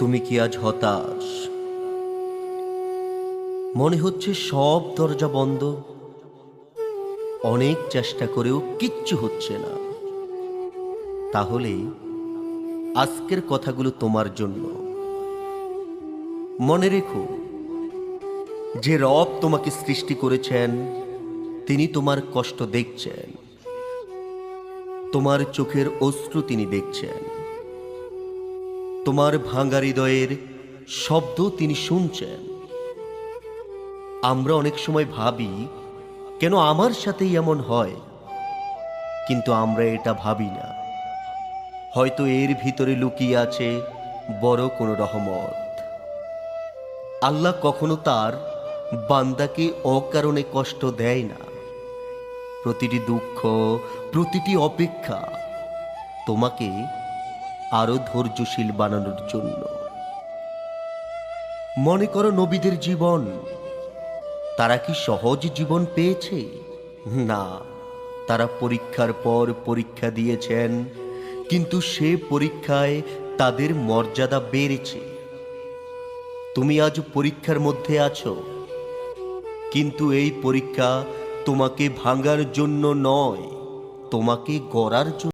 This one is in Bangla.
তুমি কি আজ হতাশ? মনে হচ্ছে সব দরজা বন্ধ, অনেক চেষ্টা করেও কিচ্ছু হচ্ছে না। তাহলে আজকের কথাগুলো তোমার জন্য। মনে রেখো, যে রব তোমাকে সৃষ্টি করেছেন তিনি তোমার কষ্ট দেখছেন, তোমার চোখের অশ্রু তিনি দেখছেন, তোমার ভাঙা হৃদয়ের শব্দ তিনি শুনছেন। আমরা অনেক সময় ভাবি, কেন আমার সাথেই এমন হয়? কিন্তু আমরা এটা ভাবি না। হয়তো এর ভিতরে লুকিয়ে আছে বড় কোনো রহমত। আল্লাহ কখনো তার বান্দাকে অকারণে কষ্ট দেয় না। প্রতিটি দুঃখ, প্রতিটি অপেক্ষা তোমাকে আরো ধৈর্যশীল বানানোর জন্য। মনে করো নবীদের জীবন, তারা কি সহজ জীবন পেয়েছে? না, তারা পরীক্ষার পর পরীক্ষা দিয়েছেন, কিন্তু সে পরীক্ষায় তাদের মর্যাদা বেড়েছে। তুমি আজ পরীক্ষার মধ্যে আছো, কিন্তু এই পরীক্ষা তোমাকে ভাঙার জন্য নয়, তোমাকে গড়ার জন্য।